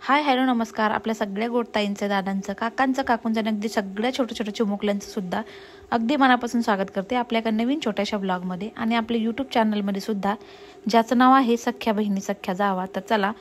Hi hello नमस्कार. आपल्या सगळ्या गोडताईंचं, दादांचं, काकांचं, काकूंचं, अगदी सगळ्या छोट्या छोट्या चिमुकल्यांचं सुद्धा अगदी मनापासून स्वागत करते आपल्या नवीन छोट्याशा ब्लॉगमध्ये आणि आपल्या यूट्यूब चॅनलमध्ये सुद्धा, ज्याचं नाव आहे सख्या बहिणी सख्या जावा. तर चला,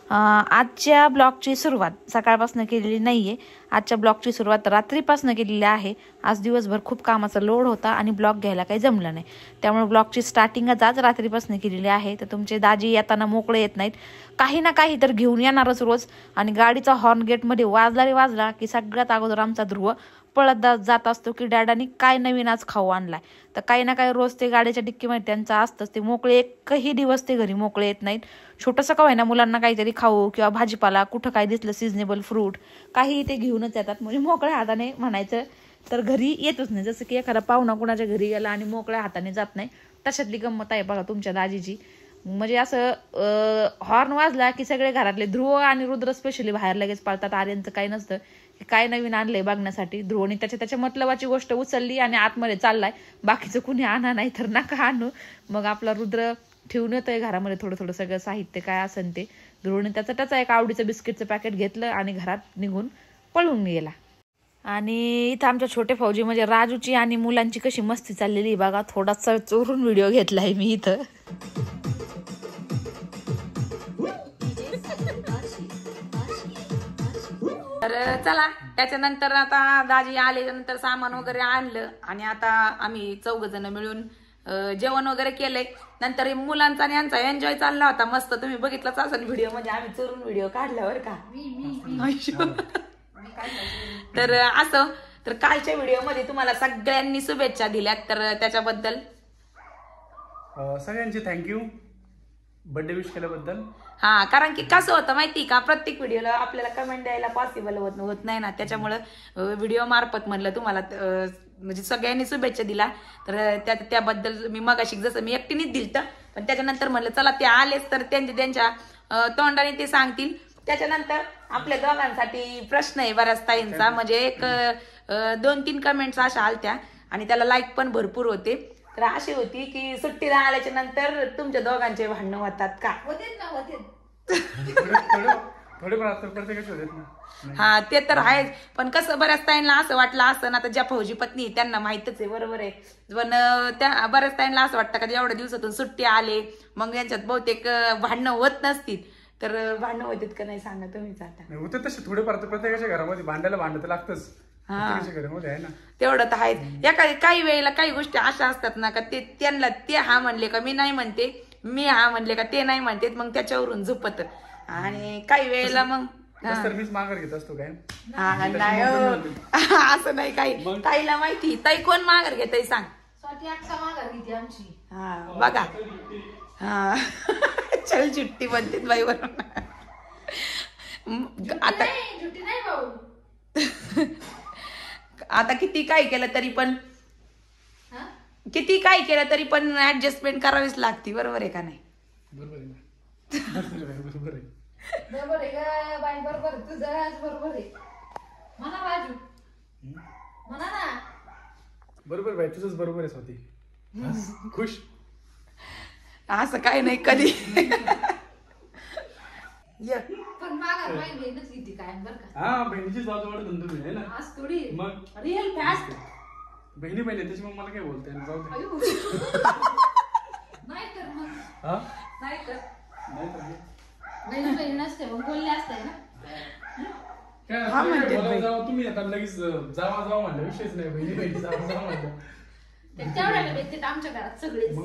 आजच्या ब्लॉगची सुरुवात सकाळपासून केलेली नाही आहे. आजच्या ब्लॉगची सुरुवात रात्रीपासून केलेली आहे. आज दिवसभर खूप कामाचा लोड होता आणि ब्लॉग घ्यायला काही जमलं नाही, त्यामुळे ब्लॉगची स्टार्टिंगच आज रात्रीपासून केलेली आहे. तर तुमचे दाजी येताना मोकळे येत नाहीत, काही ना काही तर घेऊन येणारच रोज. आणि गाडीचा हॉर्न गेटमध्ये वाजला की सगळ्यात अगोदर आमचा ध्रुव पळत जात असतो की डॅडानी काय नवीन आज खाऊ आणलाय. तर काही ना काही रोज ते गाडीच्या डिक्कीमध्ये त्यांचं असतंच. ते मोकळे एकही दिवस ते घरी मोकळे येत नाहीत. छोटंसं का होईना मुलांना काहीतरी खाऊ किंवा भाजीपाला, कुठं काय दिसलं सिजनेबल फ्रूट काही ते घेऊनच येतात. म्हणजे मोकळ्या हाताने म्हणायचं तर घरी येतच नाही. जसं की एखादा पाहुणा कुणाच्या घरी गेला आणि मोकळ्या हाताने जात नाही, तशातली गंमत आहे बघा तुमच्या दाजीची. म्हणजे असं हॉर्न वाजला की सगळे घरातले, ध्रुव आणि रुद्र स्पेशली बाहेर लगेच पळतात. आर्यनचं काही नसतं, काय नवीन आणलंय बघण्यासाठी. ध्रुवने त्याच्या मतलबाची गोष्ट उचलली आणि आतमध्ये चाललाय. बाकीचं कुणी आणा नाही तर नका आणू. मग आपला रुद्र ठेवून येतोय घरामध्ये थोडं थोडं सगळं साहित्य काय असेल ते. ध्रुवने त्याचं एक आवडीचं बिस्किटचं पॅकेट घेतलं आणि घरात निघून पळून गेला. आणि इथं आमच्या छोटे फौजी म्हणजे राजूची आणि मुलांची कशी मस्ती चाललेली बघा. थोडासा चोरून व्हिडिओ घेतलाय मी इथं. तर चला, त्याच्यानंतर आता दाजी आल्यानंतर सामान वगैरे आणलं आणि आता आम्ही 4 जण मिळून जेवण वगैरे केलंय. नंतर मुलांचा आणि यांचा एन्जॉय चालला होता मस्त. तुम्ही बघितलाच असेल व्हिडिओ, म्हणजे आम्ही चोरून व्हिडिओ काढल्यावर का. तर असं, तर कालच्या व्हिडिओ मध्ये तुम्हाला सगळ्यांनी शुभेच्छा दिल्यात, तर त्याच्याबद्दल सगळ्यांची थँक्यू बर्थडे विश केल्याबद्दल. हा, कारण की कसं होतं माहिती का, प्रत्येक व्हिडिओला आपल्याला कमेंट द्यायला पॉसिबल होत नाही ना. त्याच्यामुळं व्हिडिओ मार्फत म्हणलं तुम्हाला म्हणजे सगळ्यांनी शुभेच्छा दिला. तर त्याबद्दल मी मगाशी जसं मी एकटीनेच दिलतं, पण त्याच्यानंतर म्हणलं चला ते आलेच तर त्यांच्या तोंडाने ते सांगतील. त्याच्यानंतर आपल्या दोघांसाठी प्रश्न आहे बऱ्याच ताईंचा, म्हणजे एक 2-3 कमेंट्स अशा आलत्या आणि त्याला लाईक पण भरपूर होते. तर अशी होती की सुट्टीला आल्याच्या नंतर तुमच्या दोघांचे भांडणं होतात का. हा, ते तर आहेच. पण कसं बऱ्याच ताईंना असं वाटलं असं ना, तर ज्या फौजी पत्नी त्यांना माहितच आहे, बरोबर आहे. पण त्या बऱ्याच ताईंना असं वाटतं का एवढ्या दिवसातून सुट्टी आले मग यांच्यात बहुतेक भांडणं होत नसतील. तर भांडणं होतात का नाही सांगा तुम्हीच. आता होते तसे थोडेफार, प्रत्येकाच्या घरामध्ये भांडायला भांडत लागतंच. घरामध्ये आहे ना, तेवढं तर आहेच. काही वेळेला काही गोष्टी अशा असतात ना का त्यांना ते हा म्हणले का मी नाही म्हणते, मी हा म्हणले का ते नाही म्हणते, मग त्याच्यावरून झुपत. आणि काही वेळेला मग मीच माघार घेत असतो काय. नाही असं नाही काही. ताईला माहिती, ताई कोण माघार घेत सांग. हा बघा, हा चल चिट्टी बनते बाई बरोबर. आता किती काय केलं तरी पण ऍडजस्टमेंट करावीच लागते, बरोबर आहे का नाही. बरोबर आहे, बरोबर आहे. बरोबर आहे का बाई, बरोबर तुझं बरोबर आहे. म्हणा राजू, म्हणा ना. बरोबर बाई, तुझंच बरोबर आहे स्वाती. खुश असं काय नाही कधी. पण मागा बाई बहिणच किती काय बरं का. हा, बहिणीचीच बाजू वाटत तुम्ही आहे ना. आज थोडी मग रिअल फॅस्ट बहिणी त्याची मग मला काय बोलते जाऊ दे. नाही तर मग हा, नाही तर नाही बहीण नसते मग बोलले असते ना. काय जावा तुम्ही आता लगेच जावा म्हणलं विषयच नाही. बहिणी जावा म्हणलं तेवढ्याला व्यक्तीत आमच्या घरात सगळेच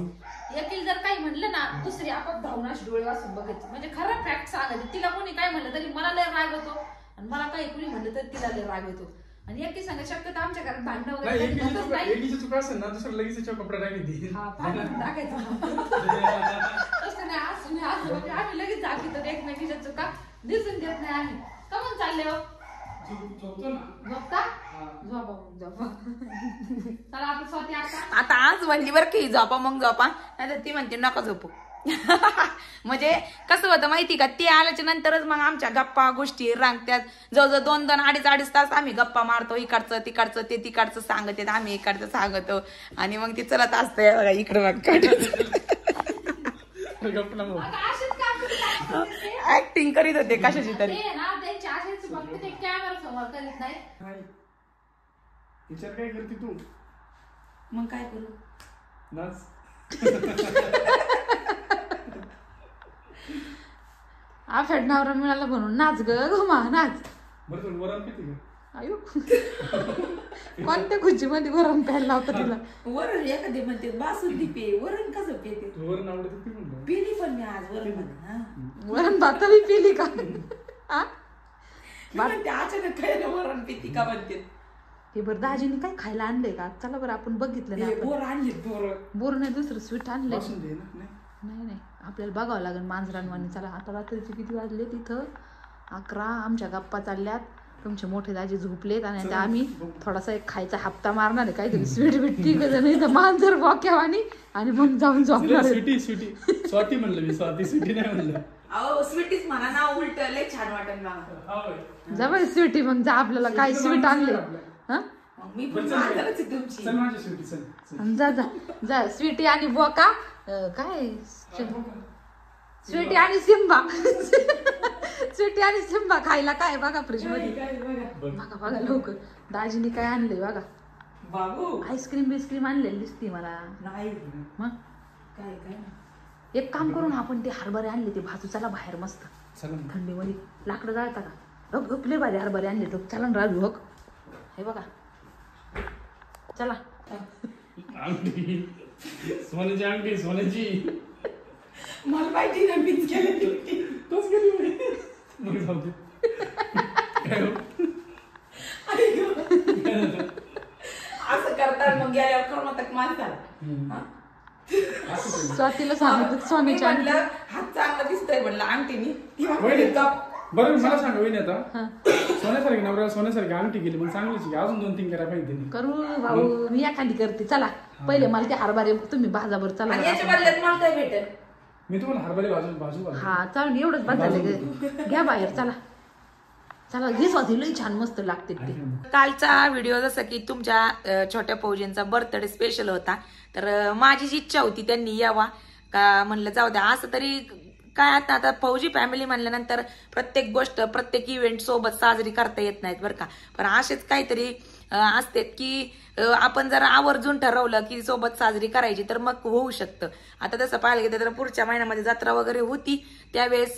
येतील. जर काही म्हणलं ना दुसरी आपण धावून अशी डोळे वाचून बघायचं, म्हणजे खरं फॅक्ट सांगायचं. तिला कोणी काय म्हणलं तरी मला लय राग येतो आणि मला काही कुणी म्हणलं तरी तिला लय राग येतो. आणि एकी सांगा शक्यतो आमच्या घरात भांडणं वगैरे एकीची चुका असेल ना दुसरं लगेच कपडे टाकायची. टाकायचं तसं नाही. असं नाही, असं म्हणजे आम्ही लगेच दाखवतो एकमेकीच्या चुका दिसून देत नाही. आम्ही कमून चालले हो आता आज म्हणली बरं की झोपा, मग झोपा, नाही तर ती म्हणते नका झोपू. म्हणजे कसं होतं माहिती का, ते आल्याच्या नंतरच मग आमच्या गप्पा गोष्टी रांगत्यात. जवळजवळ 2-2, 2.5 तास आम्ही गप्पा मारतो. इकडचं तिकडचं ते तिकडचं सांगत, आम्ही इकडचं सांगतो आणि मग ती चलत असतंय बघा इकडं. ऍक्टिंग करीत होते कशाची तरी. ते ना त्यांची असेच फक्त ते कॅमेरा समोर करीत नाही. विचार काय करते तू? मग काय करू? नाच. आफेड नवरा मिळाला म्हणून नाच ग घुमा नाच. बरं तुला वरण किती का? आयो कोणत्या खुर्चीमध्ये वरण प्यायला लावतं तुला? वरण एखादी म्हणते बासुंदी पे, वरण कसं पेते? वरण आवडत होती म्हणलं. पिली पण मी आज वरण मध्ये. वरण भात बी पिली का? म्हणते अचानक काय वरण पिती का म्हणते. हे बरं दाजीने काय खायला आणलंय का? चला बरं आपण बघितलं नाही. बोर आणले बोर. बोर नाही दुसरं स्वीट आणलंय. बासुंदी आहे ना? नाही नाही आपल्याला बघावं लागेल मांजरांवानी. चला आता रात्रीचे किती वाजले? तिथं 11. आमच्या गप्पा चालल्यात. तुमचे मोठे दाजी झोपलेत आणि आता आम्ही थोडासा एक खायचा हप्ता मारणार आहे. काहीतरी स्वीट बिट नाही तर मांजर बॉक्यावानी आणि मग जाऊन झोपणार. स्वीटी स्वाती म्हणलं मी. स्वाती स्वीटी नाही म्हणलं. अहो स्वीटीच म्हणा ना. उलट लय छान वाटन मला. जा बाई स्वीटी मग जा. आपल्याला काय स्वीट आणले? हा मी पण मांजरच आहे तुमची. चल माझी स्वीटी चल. जा जा जा स्वीटी आणि बोका. काय स्वीटी आणि सिम्बा. स्वीटी आणि सिम्बा खायला काय बघा फ्रीज मध्ये. बघा बघा लवकर दाजीने काय आणलंय बघा. बाबू आईस्क्रीम बिस्क्रीम आणलेली दिसते मला. नाही मग काय काय एक काम करून आपण ते हरभरे आणले ते भाजू. चला बाहेर मस्त थंडीमध्ये. लाकडं जाळता का? लय भारी हरभरे आणले. तर चला ना राजू हक. हे बघा चला. अंगठी सोन्याची अंगठी सोन्याची. मला माहिती ना मीच केली. तोच गेली मग जाऊ दे. असं करतात मग गेल्यावर करमतक माणसाला. स्वातीला सांगितलं सोन्याची अंगठी. हात चांगला दिसतोय म्हणलं अंगठीनी. बरं मला सांगा वहिनी आता सोन्यासारखी नवऱ्याला सोन्यासारखी अंगठी गेली मग चांगलीच अजून 2-3 करा पाहिजे. करू भाऊ मी एखादी करते. चला पहिले मला ते हरभरे तुम्ही भाजाबर. चला याच्या बदल्यात मला काय भेटेल? मी तुम्हाला हरभरे भाजू. हा चालून एवढंच बदललं. घ्या बाहेर चला. चला घे स्वाती लई छान मस्त लागते ते. कालचा व्हिडिओ जसं की तुमच्या छोट्या फौजींचा बर्थडे स्पेशल होता. तर माझी जी इच्छा होती त्यांनी यावा का म्हणलं जाऊ द्या. असं तरी काय आता फौजी फॅमिली म्हणल्यानंतर प्रत्येक गोष्ट प्रत्येक इव्हेंट सोबत साजरी करता येत नाहीत बरं का. पण असेच काहीतरी असते की आपण जर आवर्जून ठरवलं की सोबत साजरी करायची तर मग होऊ शकतं. आता तसं पाहायला गेलं तर पुढच्या महिन्यामध्ये जत्रा वगैरे होती त्यावेळेस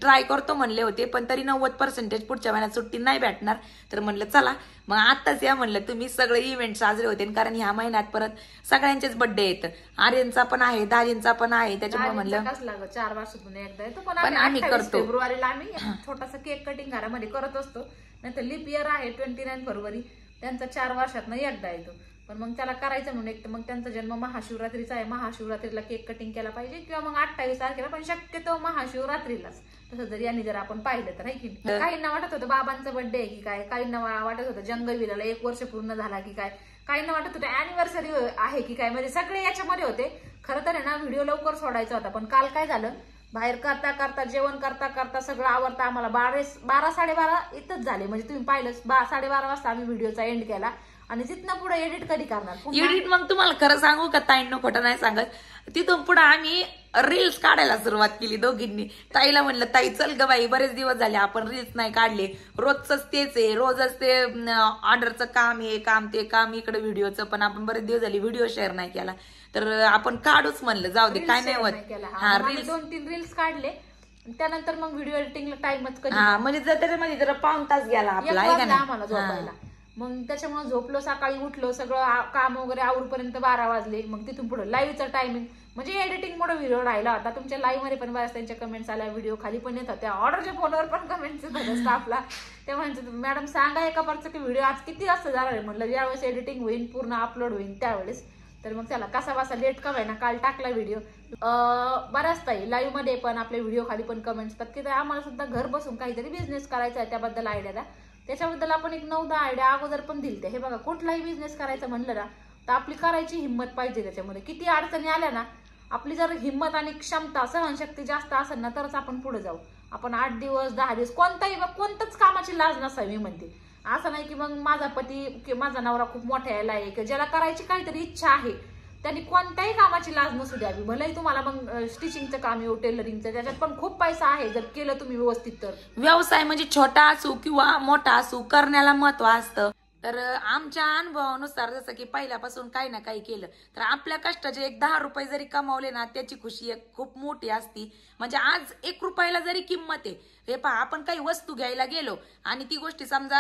ट्राय करतो म्हणले होते. पण तरी 90% पुढच्या महिन्यात सुट्टी नाही भेटणार. तर म्हणलं चला मग आत्ताच या म्हणलं तुम्ही सगळे इव्हेंट साजरे होते. कारण ह्या महिन्यात परत सगळ्यांचेच बर्थडे येतं. आर्यनचा पण आहे दाजींचा पण आहे. त्याच्यामुळे म्हणलं 4 वर्षातून एकदा येतो. पण आम्ही करतो. फेब्रुवारीला आम्ही छोटासा केक कटिंग घरामध्ये करत असतो. नाहीतर लिप इयर आहे 29 फेब्रुवारी. त्यांचा 4 वर्षातनं एकदा येतो. पण मग त्याला करायचं म्हणून एक तर मग त्यांचा जन्म महाशिवरात्रीचा आहे. महाशिवरात्रीला केक कटिंग केला पाहिजे किंवा मग 28 तारखेला. पण शक्यतो महाशिवरात्रीलाच. तसं जर यांनी जर आपण पाहिलं तर आहे की काहींना वाटत होतं बाबांचा बर्थडे आहे की काय. काहींना वाटत होतं जंगलविराला 1 वर्ष पूर्ण झाला की काय. काहींना वाटत होतं अॅनिव्हर्सरी आहे की काय. म्हणजे सगळे याच्यामध्ये होते. खरं तर आहे ना व्हिडिओ लवकर सोडायचा होता. पण काल काय झालं बाहेर करता करता जेवण करता करता सगळं आवडतं आम्हाला 12-12:30 इथंच झाले. म्हणजे तुम्ही पाहिलं 12:30 वाजता आम्ही व्हिडिओचा एंड केला. आणि तिथनं पुढे एडिट कधी करणार? एडिट मग तुम्हाला खरं सांगू का ताईंनो खोटं नाही सांगत. तिथून पुढे आम्ही रील्स काढायला सुरुवात केली दोघींनी. ताईला म्हणलं ताई चल ग बाई बरेच दिवस झाले आपण रील्स नाही काढले. रोजच तेच आहे. रोजच ते ऑर्डरचं काम हे काम ते काम इकडे व्हिडिओचं. पण आपण बरेच दिवस झाले व्हिडिओ शेअर नाही केला. तर आपण काढूच म्हणलं जाऊ दे काय नाही होत. हा रील्स 2-3 रील्स काढले. त्यानंतर मग व्हिडिओ एडिटिंगला टाइमच कधी. म्हणजे त्याच्यामध्ये जरा पाऊण तास गेला आपला आम्हाला झोपायला. मग त्याच्यामुळे झोपलो सकाळी उठलो सगळं काम वगैरे आवरूपर्यंत 12 वाजले. मग तिथून पुढे लाईव्हचं टायमिंग म्हणजे एडिटिंग मुळे व्हिडिओ राहिला होता. तुमच्या लाईव्ह मध्ये पण बऱ्याच त्यांच्या कमेंट्स आल्या. व्हिडिओ खाली पण येत होत्या. ऑर्डरच्या फोनवर पण कमेंट्स येत होत्या स्टाफला. ते म्हणतात मॅडम सांगा एका परचं की व्हिडिओ आज किती वाजता जाणार आहे. म्हणलं ज्यावेळेस एडिटिंग होईल पूर्ण अपलोड होईल त्यावेळेस. तर मग त्याला कसा वासा लेट का ना काल टाकला व्हिडिओ. बऱ्याच ताई लाईव्ह मध्ये पण आपले व्हिडिओ खाली पण कमेंट्स येतात की आम्हाला सुद्धा घर बसून काहीतरी बिझनेस करायचा आहे त्याबद्दल आयडिया द्या. त्याच्याबद्दल आपण एक 9-10 आयडिया अगोदर पण दिलते. हे बघा कुठलाही बिझनेस करायचं म्हणलं ना तर आपली करायची हिंमत पाहिजे. त्याच्यामध्ये किती अडचणी आल्या ना आपली जर हिंमत आणि क्षमता सहनशक्ती जास्त असेल ना तरच आपण पुढे जाऊ. आपण 8 दिवस 10 दिवस कोणतंच कामाची लाज नसावी म्हणते. असं नाही की मग माझा पती की माझा नवरा खूप मोठा यायला आहे की ज्याला करायची काहीतरी इच्छा आहे त्यांनी कोणत्याही कामाची लाज नसू द्यावी. भलेही तुम्हाला मग स्टिचिंगचं काम येऊ, टेलरिंगचं, त्याच्यात पण खूप पैसा आहे जर केलं तुम्ही व्यवस्थित तर. व्यवसाय म्हणजे छोटा असू किंवा मोठा असू, करण्याला महत्व असतं. तर आमच्या अनुभवानुसार जसं की पहिल्यापासून काही ना काही केलं तर आपल्या कष्टाचे 10 रुपये जरी कमावले ना त्याची खुशी एक खूप मोठी असती. म्हणजे आज 1 रुपयाला जरी किंमत आहे. हे पहा, आपण काही वस्तू घ्यायला गेलो आणि ती गोष्टी समजा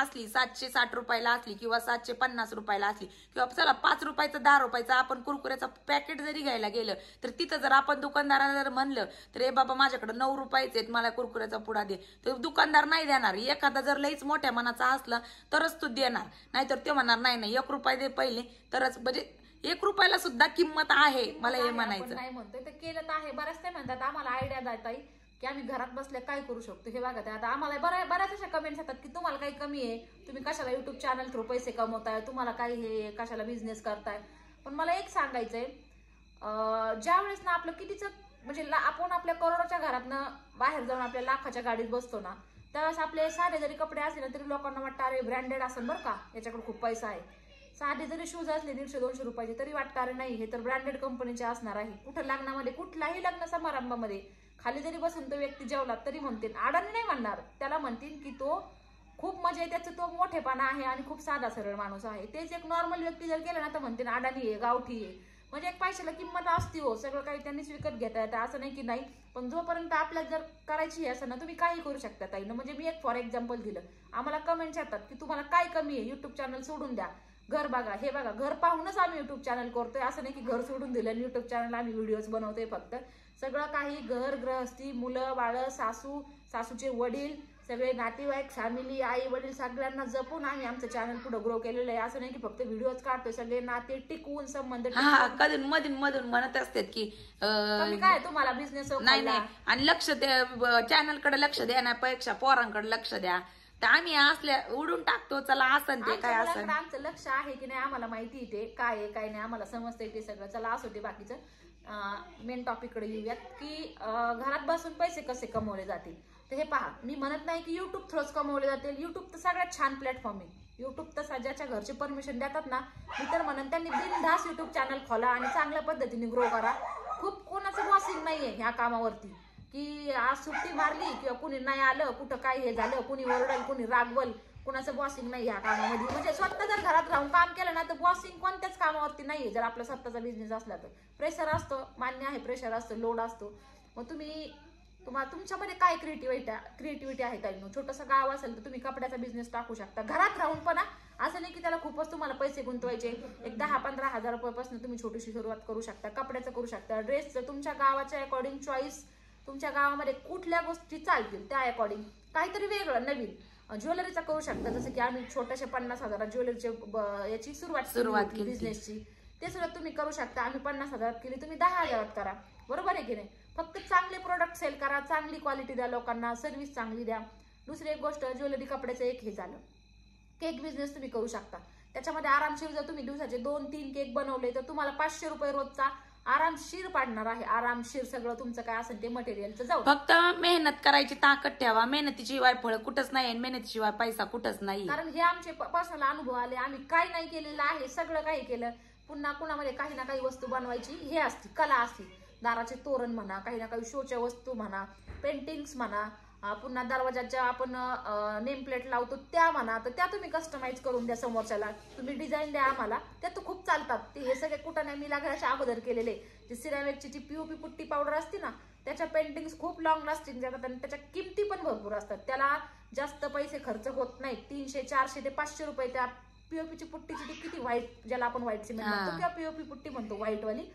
असली 760 रुपयाला असली किंवा 750 रुपयाला असली किंवा चला 5 रुपयाचं 10 रुपयाचं आपण कुरकुऱ्याचं पॅकेट जरी घ्यायला गेलं तर तिथं जर आपण दुकानदाराला जर म्हणलं तर हे बाबा माझ्याकडे 9 रुपयाचे आहेत, मला कुरकुऱ्याचा पुडा दे, तर दुकानदार नाही देणार. एखादा जर लईच मोठ्या मनाचा असला तरच तो देणार, नाहीतर ते म्हणणार नाही 1 रुपया दे पहिले तरच. म्हणजे 1 रुपयाला सुद्धा किंमत आहे, मला हे म्हणायचं नाही म्हणतोय तर केलं तर आहे. बऱ्याच ते म्हणतात आम्हाला आयडिया देता येईल की आम्ही घरात बसल्या काय करू शकतो. हे बघा, आता आम्हाला बऱ्याच अशा कमेंट्स येतात की तुम्हाला काही कमी आहे, तुम्ही कशाला युट्यूब चॅनल थ्रू पैसे कमवताय, तुम्हाला काही हे कशाला बिझनेस करताय. पण मला एक सांगायचंय, ज्या वेळेस ना आपलं कितीच म्हणजे आपण आपल्या करोडोच्या घरातनं बाहेर जाऊन आपल्या लाखाच्या गाडीत बसतो ना, त्यावेळेस आपले साधे जरी कपडे असले ना तरी लोकांना वाटतं अरे ब्रँडेड असेल बरं का, याच्याकडे खूप पैसा आहे. साधे जरी शूज असले 150-200 रुपयाचे तरी वाटतं अरे नाही हे तर ब्रँडेड कंपनीचे असणार आहे. कुठं लग्नामध्ये, कुठलाही लग्न समारंभामध्ये खाली जरी बसून तो व्यक्ती जेवला तरी म्हणतील, अडाणी नाही म्हणणार, त्याला म्हणतील की तो खूप म्हणजे त्याचं तो मोठेपणा आहे आणि खूप साधा सरळ माणूस आहे. तेच एक नॉर्मल व्यक्ती जर केलं ना तर म्हणतील अडाणी आहे, गावठी आहे. म्हणजे एक पैशाला किंमत असते हो, सगळं काही त्यांनीच विकत घेता येतं असं नाही की नाही. पण जोपर्यंत आपल्याला जर करायची असं ना तुम्ही काही करू शकता ताईनं. म्हणजे मी एक फॉर एक्झाम्पल दिलं, आम्हाला कमेंट्स येतात की तुम्हाला काय कमी आहे, युट्यूब चॅनल सोडून द्या, घर बघा, हे बघा. घर पाहूनच आम्ही युट्यूब चॅनल करतोय, असं नाही की घर सोडून दिलं आणि युट्यूब चॅनल आम्ही व्हिडिओज बनवतोय. फक्त सगळं काही घर गृहस्थी, मुलं बाळ, सासूचे वडील, सगळे नातेवाईक, फॅमिली, आई वडील सगळ्यांना जपून आम्ही आमचं चॅनल पुढे ग्रो केलेलं आहे. असं नाही की फक्त व्हिडिओज काढतोय, सगळे नाते टिकवून संबंध. कधी मधून म्हणत असतात की काय तुम्हाला बिझनेस नाही आणि लक्ष द्या, चॅनलकडे लक्ष देण्यापेक्षा पोरांकडे लक्ष द्या. तर आम्ही असल्या उडून टाकतो, चला असं ते काय असं. आमचं लक्ष आहे की नाही आम्हाला माहिती ते काय आहे काय नाही, आम्हाला समजतंय ते सगळं. चला असं ते बाकीचं मेन टॉपिक कडे येऊयात की घरात बसून पैसे कसे कमवले जातील. तर हे पहा, मी म्हणत नाही की युट्यूब थ्रूच कमवले जातील. युट्यूब तर सगळ्यात छान प्लॅटफॉर्म आहे. युट्यूब तर ज्याच्या घरचे परमिशन देतात ना, मी तर म्हणून त्यांनी बिनधास्त युट्यूब चॅनल खोला आणि चांगल्या पद्धतीने ग्रो करा. खूप कोणाचं बॉसिंग नाहीये ह्या कामावरती की आज सुट्टी मारली किंवा कुणी नाही आलं, कुठं काय हे झालं, कुणी ओरडल, कुणी रागवल, कुणाचं बॉसिंग नाही ह्या कामामध्ये. म्हणजे स्वतः जर घरात राहून काम केलं ना तर बॉसिंग कोणत्याच कामावरती नाहीये. जर आपला स्वतःचा बिझनेस असला तर प्रेशर असतो, मान्य आहे, प्रेशर असतं, लोड असतो. मग तुमच्यामध्ये काय क्रिएटिव्हिटी आहे काय. छोटंसं गाव असेल तर तुम्ही कपड्याचा बिझनेस टाकू शकता घरात राहून. पण असं नाही की त्याला खूपच तुम्हाला पैसे गुंतवायचे. एक 10-15 हजार रुपयापासून तुम्ही छोटीशी सुरुवात करू शकता, कपड्याचं करू शकता, ड्रेसचं. तुमच्या गावाच्या अकॉर्डिंग चॉईस, तुमच्या गावामध्ये कुठल्या गोष्टी चालतील त्या अकॉर्डिंग काहीतरी वेगळं नवीन ज्वेलरीचा करू शकता. जसं की आम्ही छोट्याशा 50,000 ज्वेलरीचे याची सुरुवात केली बिझनेसची, ते सुद्धा तुम्ही करू शकता. आम्ही 50,000 केली, तुम्ही 10,000 करा. बरोबर आहे की नाही. फक्त चांगले प्रोडक्ट सेल करा, चांगली क्वालिटी द्या लोकांना, सर्व्हिस चांगली द्या. दुसरी एक गोष्ट, ज्वेलरी कपड्याचं एक हे झालं. केक बिझनेस तुम्ही करू शकता. त्याच्यामध्ये आरामशीर जर तुम्ही दिवसाचे 2-3 केक बनवले तर तुम्हाला 500 रुपये रोजचा आरामशीर पाडणार आहे. आरामशीर सगळं तुमचं काय असेल ते मटेरियलचं जाऊ. फक्त मेहनत करायची ताकद ठेवा. मेहनतीशिवाय फळ कुठंच नाही आणि मेहनतीशिवाय पैसा कुठंच नाही. कारण हे आमचे पर्सनल अनुभव आले. आम्ही काय नाही केलेलं आहे, सगळं काही केलं. पुन्हा कुणामध्ये काही ना काही वस्तू बनवायची हे असते, कला असते. दाराचे तोरण म्हणा, काही ना काही शोच्या वस्तू म्हणा, पेंटिंग्स म्हणा, पुन्हा दरवाजाच्या आपण नेम प्लेट लावतो त्या म्हणा, तर त्या तुम्ही कस्टमाइज करून द्या समोरच्याला. तुम्ही डिझाईन द्या आम्हाला, त्या तर खूप चालतात. ते हे सगळे कुठं नाही, मी लागण्याच्या अगोदर केलेले. जे सिरामिकची जी पीओपी पुट्टी पावडर असते ना, त्याच्या पेंटिंग्स खूप लॉंग लास्टिंग जातात आणि त्याच्या किमती पण भरपूर असतात. त्याला जास्त पैसे खर्च होत नाही. 300, 400 ते 500 रुपये त्या पीओपीची पुट्टीची. ती किती व्हाईट, ज्याला आपण व्हाईट सिमेंट म्हणतो किंवा पीओपी पुट्टी म्हणतो व्हाईटवाली,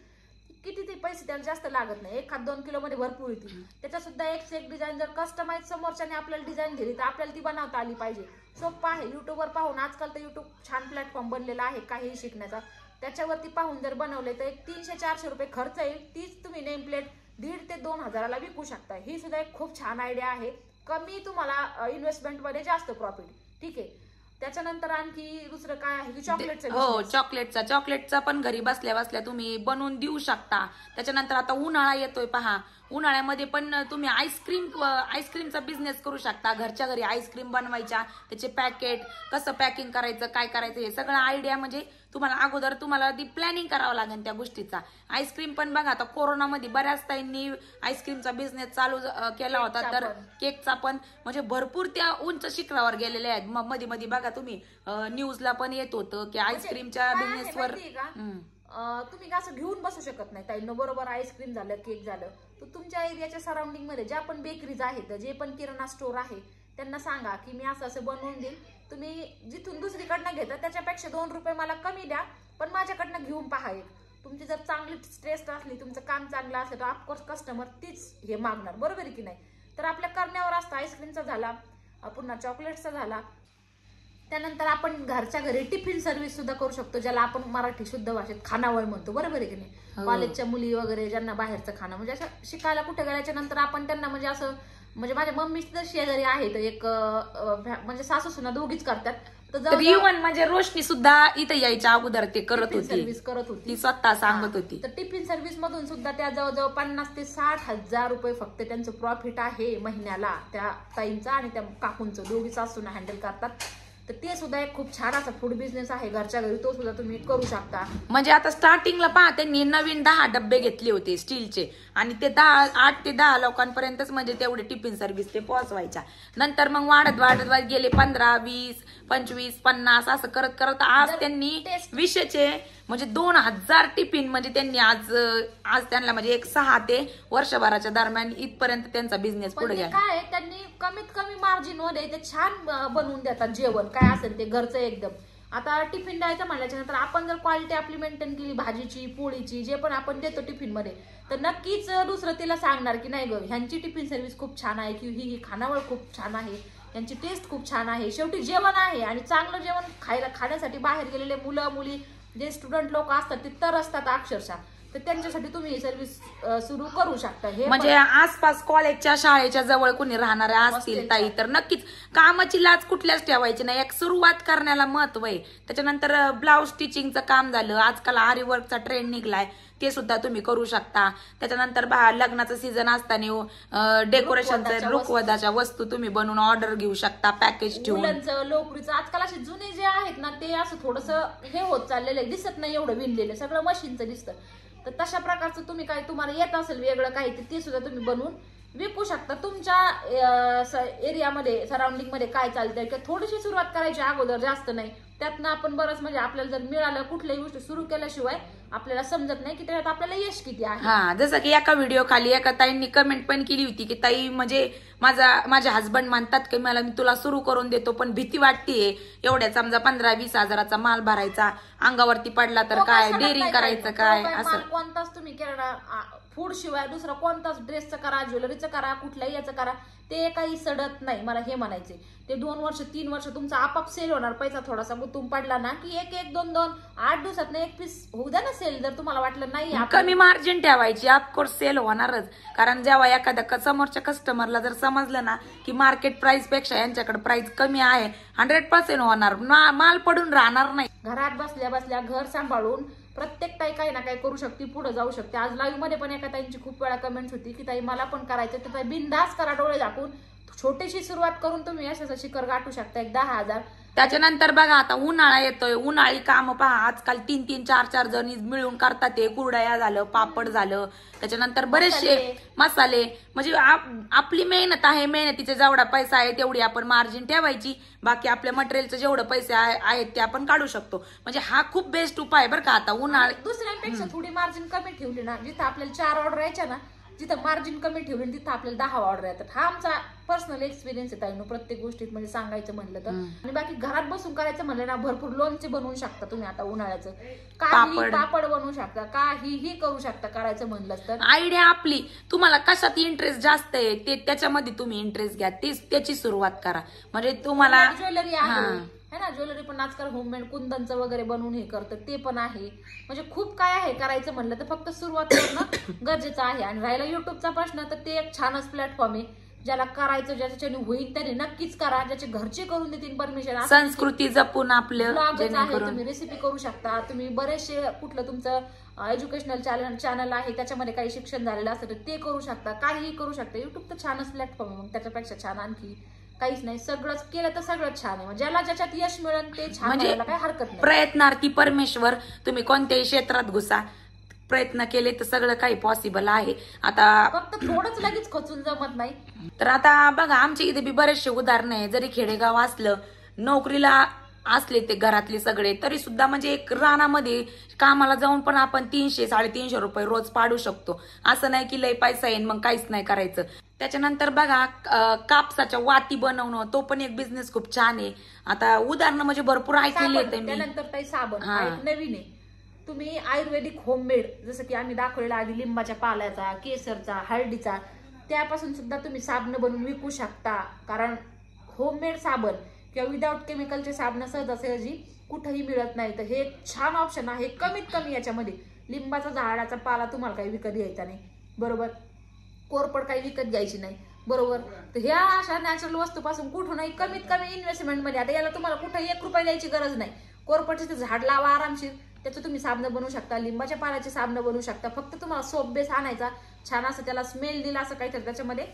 किती ते पैसे त्याला जास्त लागत नाही. 1-2 किलो मध्ये भरपूर येते. त्याच्या सुद्धा एक डिझाईन जर कस्टमाइज समोरच्याने आपल्याला डिझाईन दिली तर आपल्याला ती बनवता आली पाहिजे. सोपं आहे. युट्यूबवर पाहून, आजकाल तर युट्यूब छान प्लॅटफॉर्म बनलेला आहे काहीही शिकण्याचा. त्याच्यावरती पाहून जर बनवले तर 300-400 रुपये खर्च येईल. तीच तुम्ही नेम प्लेट 1,500 ते 2,000ला विकू शकता. ही सुद्धा एक खूप छान आयडिया आहे. कमी तुम्हाला इन्व्हेस्टमेंट मध्ये जास्त प्रॉफिट. ठीक आहे. त्याच्यानंतर आणखी दुसरं काय आहे की चॉकलेटचं. हो, चॉकलेटचा पण घरी बसल्या बसल्या तुम्ही बनवून देऊ शकता. त्याच्यानंतर आता उन्हाळा येतोय पहा, उन्हाळ्यामध्ये पण तुम्ही आईस्क्रीमचा बिझनेस करू शकता. घरच्या घरी आईस्क्रीम बनवायच्या, त्याचे पॅकेट कसं पॅकिंग करायचं, काय करायचं, हे सगळं आयडिया म्हणजे तुम्हाला अगोदर तुम्हाला ती प्लॅनिंग करावं लागेल त्या गोष्टीचा. आईस्क्रीम पण बघा आता कोरोनामध्ये बऱ्याच ताईंनी आईस्क्रीमचा बिझनेस चालू केला होता, तर केकचा पण म्हणजे भरपूर त्या उंच शिखरावर गेलेल्या आहेत. मग मध्ये मध्ये बघा तुम्ही न्यूजला पण येत होतं की आईस्क्रीमच्या बिझनेसवर तुम्ही असं घेऊन बसू शकत नाही ताईंनो. बरोबर आईस्क्रीम झालं, केक झालं, तर तुमच्या एरियाच्या सराउंडिंग मध्ये ज्या पण बेकरीज आहेत, जे पण किराणा स्टोर आहे, त्यांना सांगा की मी असं बनवून देईल, तुम्ही जिथून दुसरीकडनं घेता त्याच्यापेक्षा 2 रुपये मला कमी द्या, पण माझ्याकडनं घेऊन पहा. एक तुमची जर चांगली स्ट्रेस असली, तुमचं काम चांगलं असलं, तर ऑफकोर्स कस्टमर तीच हे मागणार, बरोबर आहे की नाही. तर आपल्या करण्यावर असतं. आईस्क्रीमचा झाला, पुन्हा चॉकलेटचा झाला, त्यानंतर आपण घरच्या घरी टिफिन सर्व्हिस सुद्धा करू शकतो, ज्याला आपण मराठी शुद्ध भाषेत खानावळ म्हणतो, बरोबर आहे की नाही. कॉलेजच्या मुली वगैरे ज्यांना बाहेरचं खाणं म्हणजे असं शिकायला कुठे गेल्याच्या नंतर आपण त्यांना म्हणजे असं म्हणजे माझ्या मम्मीची तर शेजारी आहे, तर एक म्हणजे सासू सुना दोघीच करतात. तर इव्हन म्हणजे रोशनी सुद्धा इथं यायच्या अगोदर ते करत होती, सर्व्हिस करत होती, ती स्वतः सांगत होती. तर टिफिन सर्व्हिस मधून सुद्धा त्या जवळजवळ 50 ते 60,000 रुपये फक्त त्यांचं प्रॉफिट आहे महिन्याला, त्या ताईंचा आणि त्या काकूंचं. दोघी सासूना हँडल करतात. तर ते सुद्धा एक खूप छान असा फूड बिझनेस आहे घरच्या घरी, तो सुद्धा तुम्ही करू शकता. म्हणजे आता स्टार्टिंगला पहा त्यांनी नवीन 10 डब्बे घेतले होते स्टीलचे, आणि ते 8 ते 10 लोकांपर्यंतच म्हणजे तेवढे टिफिन सर्व्हिस ते पोहोचवायच्या. नंतर मग वाढत गेले 15, 20, 25, 50 असं करत करत आज त्यांनी 200चे म्हणजे 2000 टिफिन म्हणजे त्यांनी आज त्यांना म्हणजे एक 6 ते वर्षभराच्या दरम्यान इथपर्यंत त्यांचा बिझनेस पुढे गेला. काय त्यांनी कमीत कमी मार्जिन मध्ये ते छान बनवून देतात जेवण, काय असेल ते घरचं एकदम. आता टिफिन द्यायचं म्हणल्याच्या नंतर आपण जर क्वालिटी आपली मेंटेन केली, भाजीची, पोळीची, जे पण आपण देतो टिफिन मध्ये, तर नक्कीच दुसरं तिला सांगणार की नाही ग, ह्यांची टिफिन सर्व्हिस खूप छान आहे, की ही खानावळ खूप छान आहे, यांची टेस्ट खूप छान आहे. शेवटी जेवण आहे आणि चांगलं जेवण खाण्यासाठी बाहेर गेलेले मुलं मुली जे स्टुडंट लोक असतात ते तर असतात अक्षरशः, तर त्यांच्यासाठी तुम्ही ही सर्व्हिस सुरू करू शकता. हे म्हणजे आसपास कॉलेजच्या शाळेच्या जवळ कोणी राहणाऱ्या असतील ताई, तर नक्कीच कामाची लाज कुठल्याच ठेवायची नाही. एक सुरुवात करण्याला महत्व आहे. त्याच्यानंतर ब्लाऊज स्टिचिंगचं काम झालं, आजकाल आरी वर्कचा ट्रेंड निघलाय, ते सुद्धा तुम्ही करू शकता. त्याच्यानंतर लग्नाचं सीझन असताना डेकोरेशनचं रुखवताच्या वस्तू तुम्ही बनवून ऑर्डर घेऊ शकता, पॅकेज ठेवून. मुलांचं, लोकरीचं आजकाल असे जुने जे आहेत ना, ते असं थोडंसं हे होत चाललेलं आहे, दिसत नाही एवढं विणलेलं, सगळं मशीनचं दिसतं. तर तशा प्रकारचं तुम्ही काय तुम्हाला येत असेल वेगळं काही, ते सुद्धा तुम्ही बनवून विकू शकता. तुमच्या एरियामध्ये सराउंडिंग मध्ये काय चालतंय किंवा थोडीशी सुरुवात करायची अगोदर, जास्त नाही. त्यातनं आपण बरंच म्हणजे आपल्याला जर मिळालं, कुठल्याही गोष्टी सुरू केल्याशिवाय आपल्याला समजत नाही की त्याच्यात आपल्याला यश किती आहे. हा, जसं की एका व्हिडिओ खाली एका ताईंनी कमेंट पण केली होती की ताई म्हणजे माझे हसबंड म्हणतात की मी तुला सुरू करून देतो, पण भीती वाटतेय एवढ्या समजा 15-20 हजाराचा माल भरायचा, अंगावरती पडला तर काय, डेअरिंग करायचं काय, असं कोणताच तुम्ही किराणा फूड शिवाय दुसरा कोणताच ड्रेसचं करा, ज्वेलरीचं करा, कुठल्याही याचं करा, ते काही सडत नाही. मला हे म्हणायचे ते 2 वर्ष 3 वर्ष तुमचा आपाप सेल होणार. पैसा थोडासा गुंतून पडला ना की 1-1, 2-2, 8 दिवसात एक पीस होऊ द्या ना सेल. जर तुम्हाला वाटलं नाही कमी मार्जिन ठेवायची, ऑफकोर्स सेल होणारच. कारण जेव्हा एखाद्या समोरच्या कस्टमरला जर समजलं ना की मार्केट प्राइस पेक्षा यांच्याकडे प्राइस कमी आहे, 100% होणार, माल पडून राहणार नाही. घरात बसल्या बसल्या घर सांभाळून प्रत्येक ताई काही ना काही करू शकते, पुढे जाऊ शकते. आज लाईव्ह मध्ये पण एका ताईंची खूप वेळा कमेंट्स होती की ताई मला पण करायचं, तर ताई बिनधास्त करा, डोळे झाकून छोटीशी सुरुवात करून तुम्ही अशाचं शिखर गाठू शकता. एक 10,000. त्याच्यानंतर बघा आता उन्हाळा येतोय, उन्हाळी काम पहा आजकाल 3-3, 4-4 जणी मिळून करतात. ते कुरडया झालं, पापड झालं, त्याच्यानंतर बरेचसे मसाले. म्हणजे आपली मेहनत आहे, मेहनतीचा जेवढा पैसा आहे तेवढी आपण मार्जिन ठेवायची, बाकी आपल्या मटेरियलचे जेवढे पैसे आहेत ते आपण काढू शकतो. म्हणजे हा खूप बेस्ट उपाय बरं का. आता उन्हाळा दुसऱ्यांपेक्षा थोडी मार्जिन कमी ठेवली ना, जिथं आपल्याला 4 ऑर्डर यायच्या ना, जिथं मार्जिन कमी ठेवली तिथं आपल्याला 10 ऑर्डर येतात. हा आमचा पर्सनल एक्सपिरियन्स आहे ताईनो, प्रत्येक गोष्टीत म्हणजे सांगायचं म्हणलं तर. आणि बाकी घरात बसून करायचं म्हणलं ना, भरपूर लोणचे बनवू शकता तुम्ही. आता उन्हाळ्याचं काही पापड बनवू शकता, काहीही करू शकता करायचं म्हणलं तर. आयडिया आपली, तुम्हाला कशात इंटरेस्ट जास्त आहे ते त्याच्यामध्ये तुम्ही इंटरेस्ट घ्या, त्याची सुरुवात करा. म्हणजे तुम्हाला ज्वेलरी आहे ना, ज्वेलरी पण आजकाल होममेड कुंदनचं वगैरे बनवून हे करतं, ते पण आहे. म्हणजे खूप काय आहे करायचं म्हणलं तर फक्त सुरुवात करणं गरजेचं आहे. आणि राहिला युट्यूबचा प्रश्न, तर ते एक छानच प्लॅटफॉर्म आहे. ज्याला करायचं ज्याच्याने होईल त्याने नक्कीच करा, ज्याचे घरचे करून देतील परमिशन. संस्कृती जपून आपलं ब्लॉगच आहे, तुम्ही रेसिपी करू शकता, तुम्ही बरेचसे कुठलं तुमचं एज्युकेशनल चॅनल आहे त्याच्यामध्ये काही शिक्षण झालेलं असेल तर ते करू शकता, काहीही करू शकता. युट्यूब तर छानच प्लॅटफॉर्म आहे, मग त्याच्यापेक्षा छान आणखी काहीच नाही. सगळंच केलं तर सगळंच छान आहे. ज्याला ज्याच्यात यश मिळेल ते छान म्हणजे काही हरकत नाही. प्रयत्नार्थी परमेश्वर. तुम्ही कोणत्याही क्षेत्रात घुसा, प्रयत्न केले तर सगळं काही पॉसिबल आहे. आता फक्त थोडंच लगेच खचून जमत नाही. तर आता बघा आमच्या इथे बी बरेचसे उदाहरण आहे. जरी खेडेगाव असलं, नोकरीला असले ते घरातले सगळे, तरी सुद्धा म्हणजे एक रानामध्ये कामाला जाऊन पण आपण 300-350 रुपये रोज पाडू शकतो. असं नाही की लय पैसा येईन मग काहीच नाही करायचं. त्याच्यानंतर बघा कापसाच्या वाती बनवणं, तो पण एक बिझनेस खूप छान आहे. आता उदाहरणं म्हणजे भरपूर ऐकले मी. त्यानंतर काही साबण एक नवीन आहे. तुम्ही आयुर्वेदिक होममेड, जसं की आम्ही दाखवलेला आधी लिंबाच्या पाल्याचा, केसरचा, हळदीचा, त्यापासून सुद्धा तुम्ही साबण बनवून विकू शकता. कारण होममेड साबण किंवा विदाउट केमिकलचे साबण सहजासहजी कुठेही मिळत नाही. तर हे छान ऑप्शन आहे. कमीत कमी याच्यामध्ये लिंबाचा झाडाचा पाला तुम्हाला काही विकत घ्यायचा नाही, बरोबर. कोरपड काही विकत घ्यायची नाही, बरोबर. तर ह्या अशा नॅचरल वस्तूपासून कुठूनही कमीत कमी इन्व्हेस्टमेंट मध्ये, आता याला तुम्हाला कुठेही 1 रुपया द्यायची गरज नाही. कोरपडचे झाड लावा आरामशीर, त्याचं तुम्ही साबण बनवू शकता, लिंबाच्या पाल्याचे साबण बनवू शकता. फक्त तुम्हाला सोप बेस आणायचा, छान असं त्याला स्मेल दिला असं काहीतरी त्याच्यामध्ये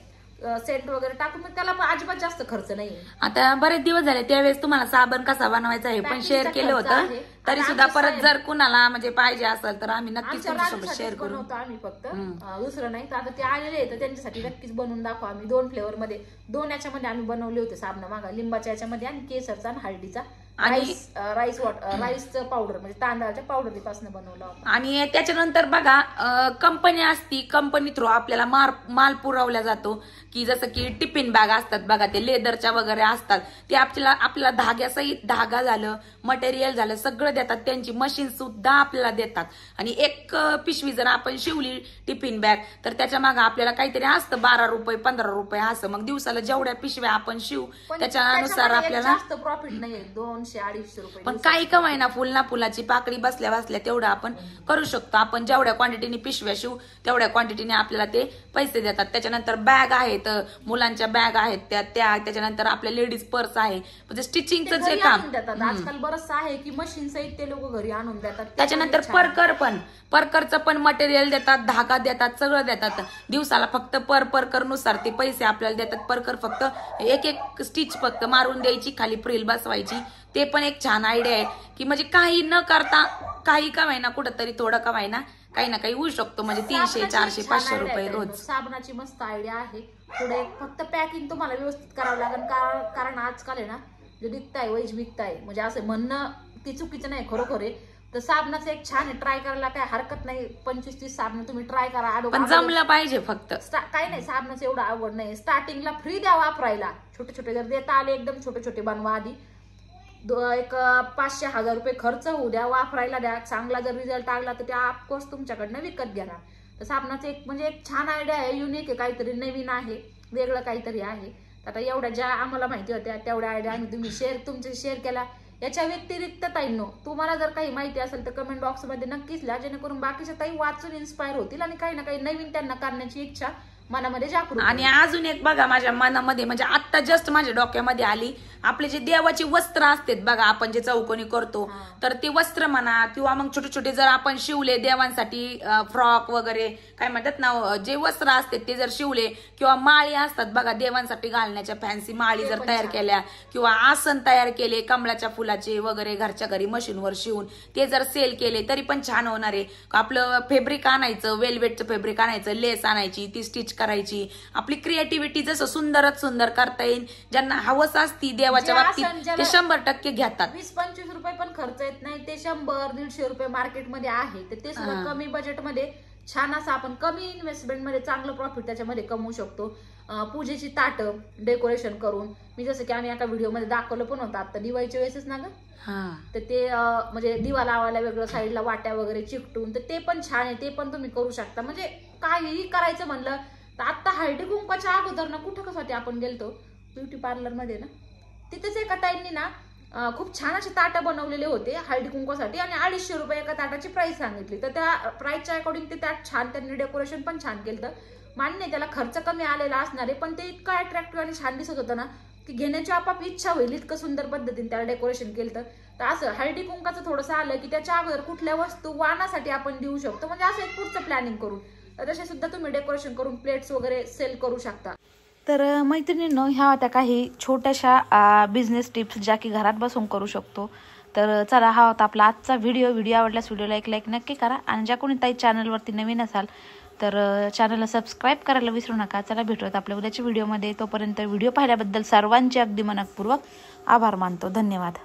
सेंट वगैरे टाकून, मग त्याला अजिबात जास्त खर्च नाही. आता बरेच दिवस झाले त्यावेळेस तुम्हाला साबण कसा बनवायचा आहे पण शेअर केलं होतं. तरी सुद्धा परत जर कुणाला म्हणजे पाहिजे असेल तर आम्ही नक्कीच तुमच्यासोबत शेअर करू. आम्ही फक्त दुसरं नाही. तर आता ते आलेले तर त्यांच्यासाठी नक्कीच बनवून दाखवा. आम्ही 2 फ्लेवर मध्ये 2 याच्यामध्ये आम्ही बनवले होते साबण मागा, लिंबाच्या याच्यामध्ये आणि केसरचा आणि हळदीचा. राईसचं पावडर म्हणजे तांदळाच्या पावडरीपासून बनवला होता. आणि त्याच्यानंतर बघा कंपनी असती, कंपनी थ्रू आपल्याला माल पुरवला जातो, की जसं की टिफिन बॅग असतात बघा, ते लेदरच्या वगैरे असतात, ते आपल्याला धाग्यासहित धागा झालं, मटेरियल झालं, सगळं देतात. त्यांची मशीन सुद्धा आपल्याला देतात. आणि एक पिशवी जर आपण शिवली टिफिन बॅग तर त्याच्या मागे आपल्याला काहीतरी असतं 12 रुपये 15 रुपये असं. मग दिवसाला जेवढ्या पिशव्या आपण शिवू त्याच्यानुसार आपल्याला जास्त प्रॉफिट नाही, 200-250 रुपये. पण काही कमाई ना, फुल ना फुलाची पाकळी बसल्या बसल्या तेवढं आपण करू शकतो. आपण जेवढ्या क्वांटिटीने पिशव्या शिवू तेवढ्या क्वांटिटीने आपल्याला ते पैसे देतात. त्याच्यानंतर बॅग आहेत, मुलांच्या बॅग आहेत त्याच्यानंतर आपल्या लेडीज पर्स आहे, म्हणजे स्टिचिंगचं जे काम देतात आजकाल बरंच आहे की मशीन सहित ते लोक घरी आणून देतात. त्याच्यानंतर परकरचं पण मटेरियल देतात, धागा देतात, सगळं देतात. दिवसाला फक्त परकर नुसार ते पैसे आपल्याला देतात. परकर फक्त एक स्टिच फक्त मारून द्यायची, खाली फ्रिल बसवायची. ते पण एक छान आयडिया आहे की म्हणजे काही न करता काही कमाईना, कुठंतरी थोडं कमाईना काही ना काही होऊ शकतो. म्हणजे 300-400-500 रुपये रोज. साबणाची मस्त आयडिया आहे. पुढे फक्त पॅकिंग तुम्हाला व्यवस्थित करावं लागेल, कारण आजकाल आहे ना जे विकताय वेज विकताय, म्हणजे असं म्हणणं ते चुकीचं नाही, खरोखर आहे. तर साबणाचं एक छान आहे, ट्राय करायला काय हरकत नाही. 25-30 साबण तुम्ही ट्राय करा. पण जमलं पाहिजे फक्त. आणि अजून एक बघा माझ्या मनामध्ये म्हणजे आता जस्ट माझ्या डोक्यामध्ये आली, आपले जे देवाची वस्त्र असतात बघा, आपण जे चौकोनी करतो, तर ते वस्त्र म्हणा किंवा मग छोटे छोटे जर आपण शिवले देवांसाठी फ्रॉक वगैरे काय म्हणतात ना, जे वस्त्र असतात ते जर शिवले, किंवा माळी असतात बघा देवांसाठी घालण्याच्या, फॅन्सी माळी जर तयार केल्या, किंवा आसन तयार केले कमळाच्या फुलाचे वगैरे घरच्या घरी मशीनवर शिवून ते जर सेल केले तरी पण छान होणार आहे. आपलं फॅब्रिक आणायचं, वेलवेटचं फॅब्रिक आणायचं, लेस आणायची, ती स्टिच करायची. आपली क्रिएटिव्हिटी जसं सुंदरच सुंदर करता येईल. ज्यांना हवस असती देवाच्या बाबतीत ते 100% घेतात. 20-25 रुपये पण खर्च येत नाही, ते 100-150 रुपये मार्केटमध्ये आहे. तर ते सुद्धा कमी बजेटमध्ये छान असं आपण कमी इन्व्हेस्टमेंटमध्ये चांगलं प्रॉफिट त्याच्यामध्ये कमवू शकतो. पूजेची ताटं डेकोरेशन करून, मी जसं की आम्ही एका व्हिडिओमध्ये दाखवलं पण होतं आता दिवाळीच्या वेळेसच ना ग, तर ते म्हणजे दिवा लावायला वेगळं साईडला वाट्या वगैरे चिकटून, तर ते पण छान आहे, ते पण तुम्ही करू शकता. म्हणजे काहीही करायचं म्हणलं तर आता हळदी कुंकाच्या अगोदर ना कुठं कशासाठी आपण गेलतो ब्युटी पार्लर मध्ये ना, तिथेच एका ताईंनी ना खूप छान असे ताटं बनवलेले होते हळदी कुंकासाठी आणि 250 रुपये एका ताटाची प्राइस सांगितली. तर त्या प्राइसच्या अकॉर्डिंग ते ताट छान, त्यांनी डेकोरेशन पण छान केलं. मान्य त्याला खर्च कमी आलेला असणार आहे, पण ते इतकं अट्रॅक्टिव्ह आणि छान दिसत होतं ना की घेण्याची आपाप इच्छा होईल, इतकं सुंदर पद्धतीने त्याला डेकोरेशन केलं. तर असं हळदी कुंकाचं थोडंसं आलं की त्याच्या अगोदर कुठल्या वस्तू वाणासाठी आपण देऊ शकतो, म्हणजे असं एक पुढचं प्लॅनिंग करून तर तसे सुद्धा तुम्ही डेकोरेशन करून प्लेट्स वगैरे सेल करू शकता. तर मैत्रिणींनो, ह्या होत्या काही छोट्याशा बिझनेस टिप्स ज्या की घरात बसून करू शकतो. तर चला, हा होता आपला आजचा व्हिडिओ आवडल्यास व्हिडिओला एक लाईक नक्की करा आणि ज्या कोणी ताई चॅनलवरती नवीन असाल तर चॅनलला सबस्क्राईब करायला विसरू नका. चला, भेटूयात आपल्या उद्याच्या व्हिडिओमध्ये. तोपर्यंत व्हिडिओ पाहिल्याबद्दल सर्वांचे अगदी मनपूर्वक आभार मानतो. धन्यवाद.